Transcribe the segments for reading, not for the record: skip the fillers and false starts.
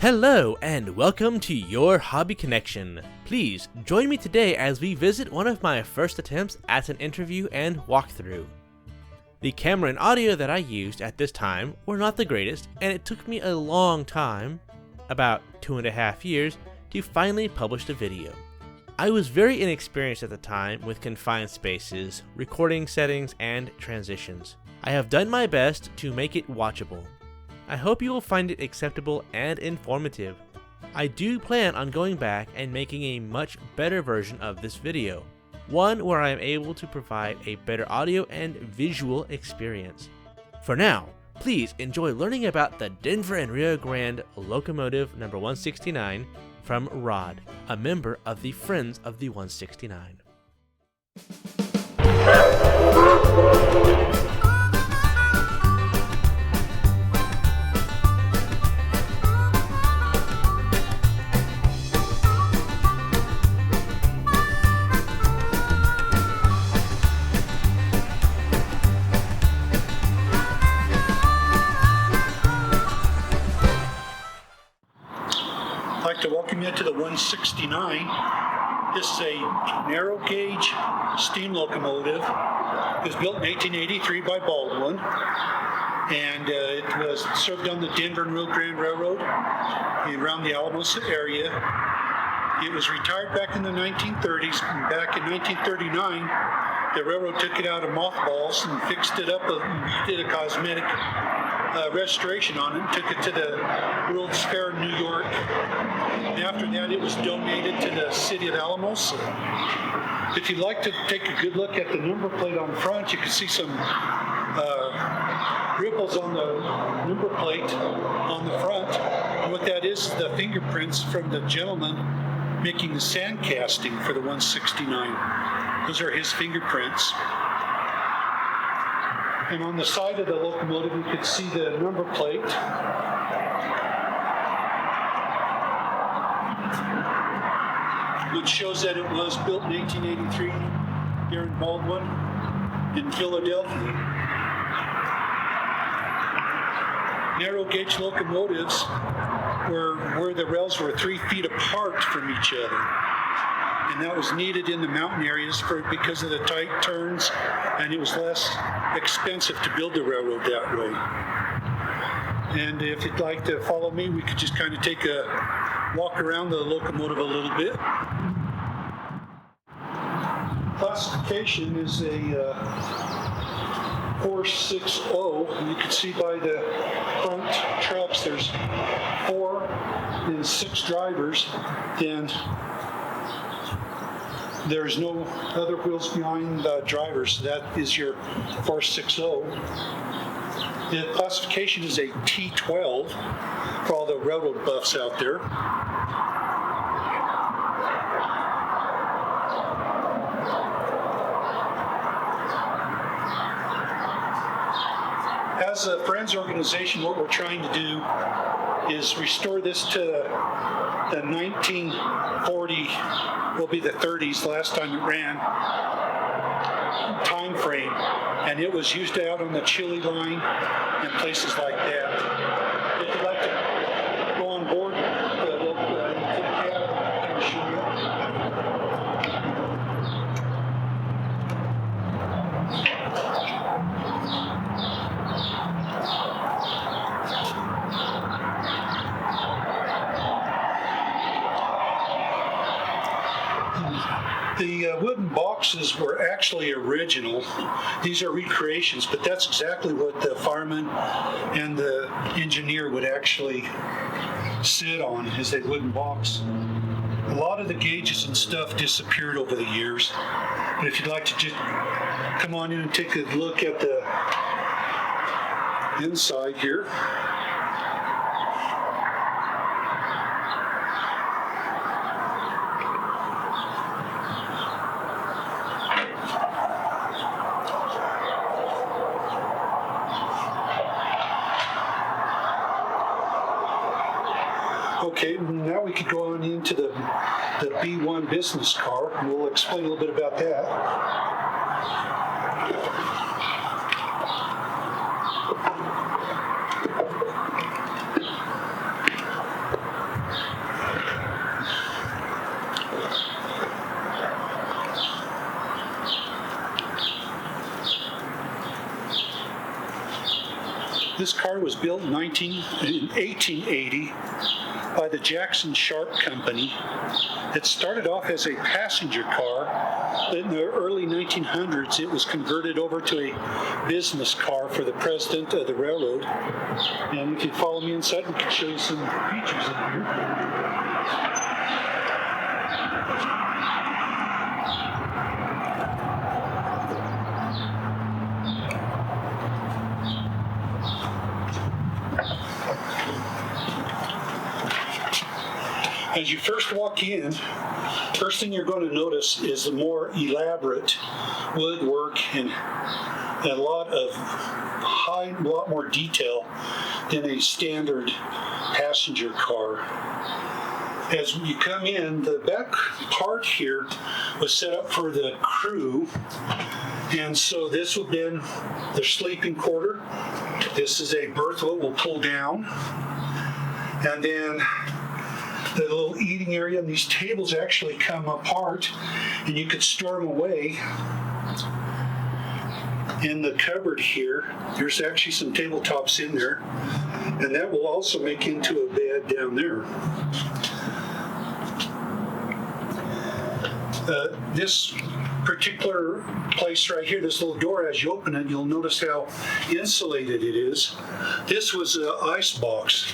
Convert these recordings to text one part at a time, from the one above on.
Hello and welcome to Your Hobby Connection. Please join me today as we visit one of my first attempts at an interview and walkthrough. The camera and audio that I used at this time were not the greatest, and it took me a long time, about 2.5 years, to finally publish the video. I was very inexperienced at the time with confined spaces, recording settings, and transitions. I have done my best to make it watchable. I hope you will find it acceptable and informative. I do plan on going back and making a much better version of this video, one where I am able to provide a better audio and visual experience. For now, please enjoy learning about the Denver and Rio Grande Locomotive number 169 from Rod, a member of the Friends of the 169. I'd like to welcome you to the 169. This is a narrow gauge steam locomotive. It was built in 1883 by Baldwin, and it was served on the Denver and Rio Grande Railroad around the Alamosa area. It was retired back in the 1930s, and back in 1939 the railroad took it out of mothballs and fixed it up and did a cosmetic restoration on it and took it to the World's Fair in New York. And after that, it was donated to the city of Alamosa. If you'd like to take a good look at the number plate on the front, you can see some ripples on the number plate on the front. And what that is the fingerprints from the gentleman making the sand casting for the 169. Those are his fingerprints. And on the side of the locomotive, you can see the number plate. Which shows that it was built in 1883 here in Baldwin, in Philadelphia. Narrow gauge locomotives were where the rails were 3 feet apart from each other. And that was needed in the mountain areas because of the tight turns, and it was less expensive to build the railroad that way. And if you'd like to follow me, we could just kind of take a walk around the locomotive a little bit. Classification is a 460. You can see by the front trucks there's 4 and 6 drivers. Then there's no other wheels behind the drivers. That is your 460. The classification is a T12 for all the railroad buffs out there. As a Friends organization, what we're trying to do is restore this to the 1940, will be the 30s, last time it ran, time frame, and it was used out on the Chile line and places like that. If you'd like to go on board, to the cab, I can show you. The wooden boxes were actually original. These are recreations, but that's exactly what the fireman and the engineer would actually sit on, is a wooden box. A lot of the gauges and stuff disappeared over the years, but if you'd like to just come on in and take a look at the inside here. Okay, now we could go on into the B-1 business car, and we'll explain a little bit about that. This car was built in 1880 by the Jackson Sharp Company. It started off as a passenger car. In the early 1900s, it was converted over to a business car for the president of the railroad. And if you follow me inside, we can show you some features in here. As you first walk in, first thing you're going to notice is the more elaborate woodwork and a lot more detail than a standard passenger car. As you come in, the back part here was set up for the crew, and so this will be their sleeping quarter. This is a berth that will pull down, and then the little eating area, and these tables actually come apart and you could store them away. In the cupboard here, there's actually some tabletops in there, and that will also make into a bed down there. This particular place right here, this little door, as you open it, you'll notice how insulated it is. This was an ice box.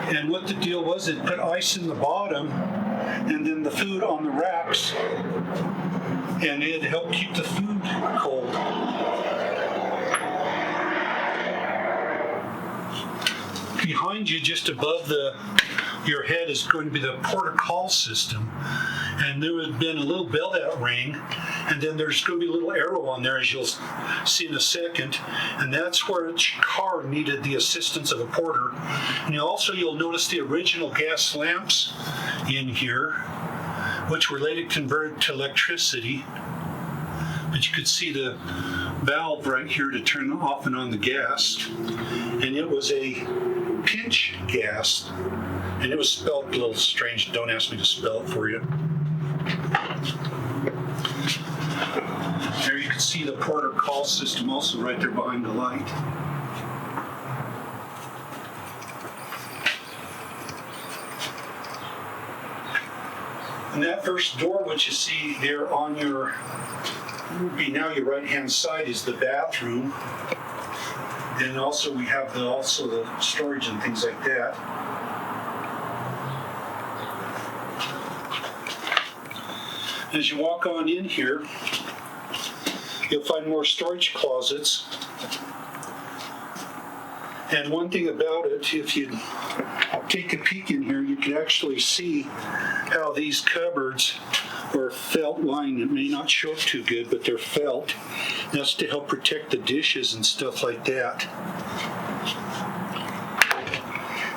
And what the deal was, it put ice in the bottom and then the food on the racks, and it helped keep the food cold. Behind you, just above your head, is going to be the porter-call system. And there would have been a little bell-out ring, and then there's going to be a little arrow on there, as you'll see in a second, and that's where each car needed the assistance of a porter. And you'll notice the original gas lamps in here, which were later converted to electricity. But you could see the valve right here to turn off and on the gas, and it was a pinch gas, and it was spelled a little strange. Don't ask me to spell it for you. There you can see the porter call system also right there behind the light. And that first door, which you see there on your right hand side, is the bathroom. And also we have the storage and things like that. As you walk on in here, you'll find more storage closets. And one thing about it, if you take a peek in here, you can actually see how these cupboards are felt lined. It may not show up too good, but they're felt. That's to help protect the dishes and stuff like that.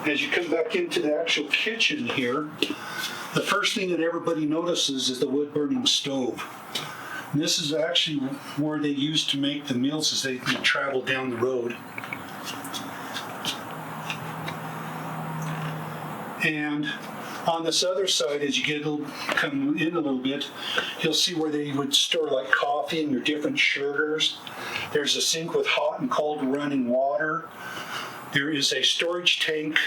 As you come back into the actual kitchen here, the first thing that everybody notices is the wood-burning stove. And this is actually where they used to make the meals as they travel down the road. And on this other side, as you come in a little bit, you'll see where they would store like coffee and your different sugars. There's a sink with hot and cold running water. There is a storage tank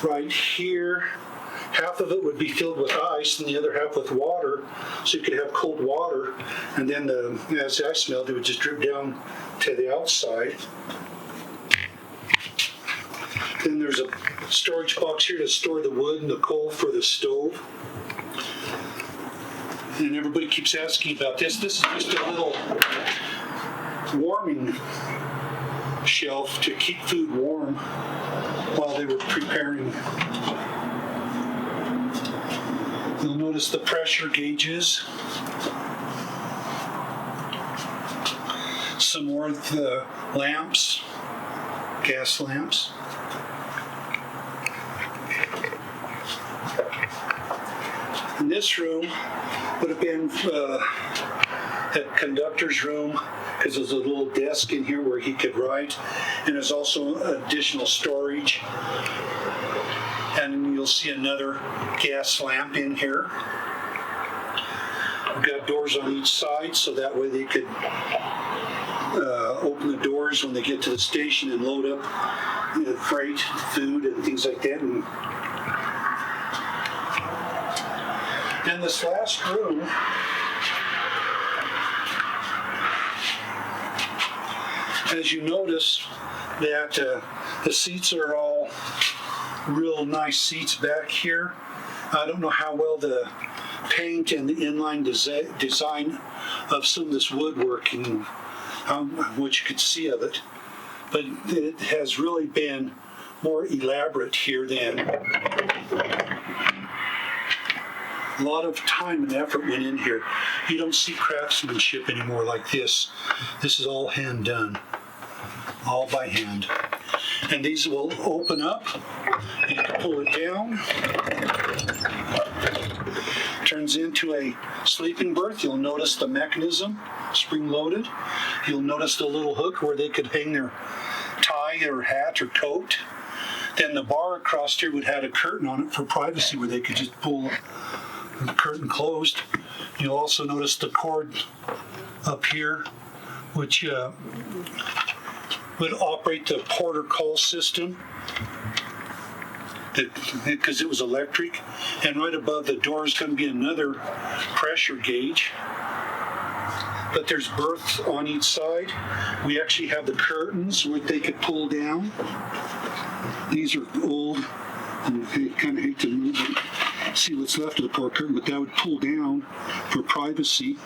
right here. Half of it would be filled with ice and the other half with water, so you could have cold water. And then as the ice melted, it would just drip down to the outside. Then there's a storage box here to store the wood and the coal for the stove. And everybody keeps asking about this. This is just a little warming shelf to keep food warm while they were preparing. You'll notice the pressure gauges. Some more of the lamps, gas lamps. And this room would have been a conductor's room, because there's a little desk in here where he could write, and there's also additional storage. And you'll see another gas lamp in here. We've got doors on each side, so that way they could open the doors when they get to the station and load up freight, food, and things like that. And then this last room, as you notice, that the seats are all real nice seats back here. I don't know how well the paint and the inline design of some of this woodwork and how much you could see of it, but it has really been more elaborate here than a lot of time and effort went in here. You don't see craftsmanship anymore like this. This is all hand done, all by hand. And these will open up. You can pull it down. Turns into a sleeping berth. You'll notice the mechanism, spring-loaded. You'll notice the little hook where they could hang their tie or hat or coat. Then the bar across here would have a curtain on it for privacy where they could just pull the curtain closed. You'll also notice the cord up here, which would operate the porter call system, because it was electric. And right above the door is going to be another pressure gauge. But there's berths on each side. We actually have the curtains where they could pull down. These are old, and I kind of hate to move it. See what's left of the port curtain, but that would pull down for privacy.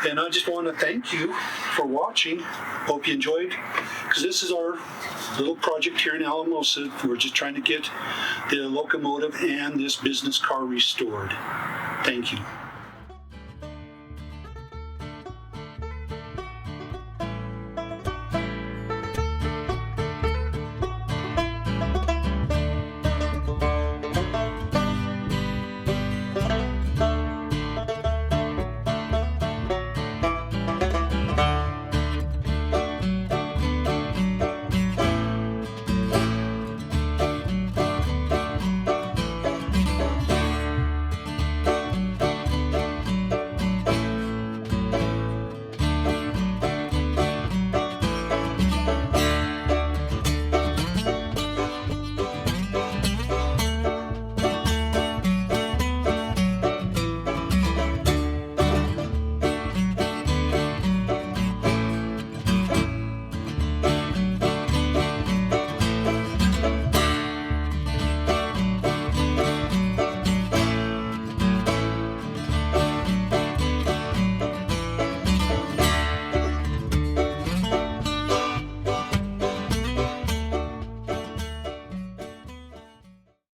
And I just want to thank you for watching. Hope you enjoyed, because this is our little project here in Alamosa. We're just trying to get the locomotive and this business car restored. Thank you.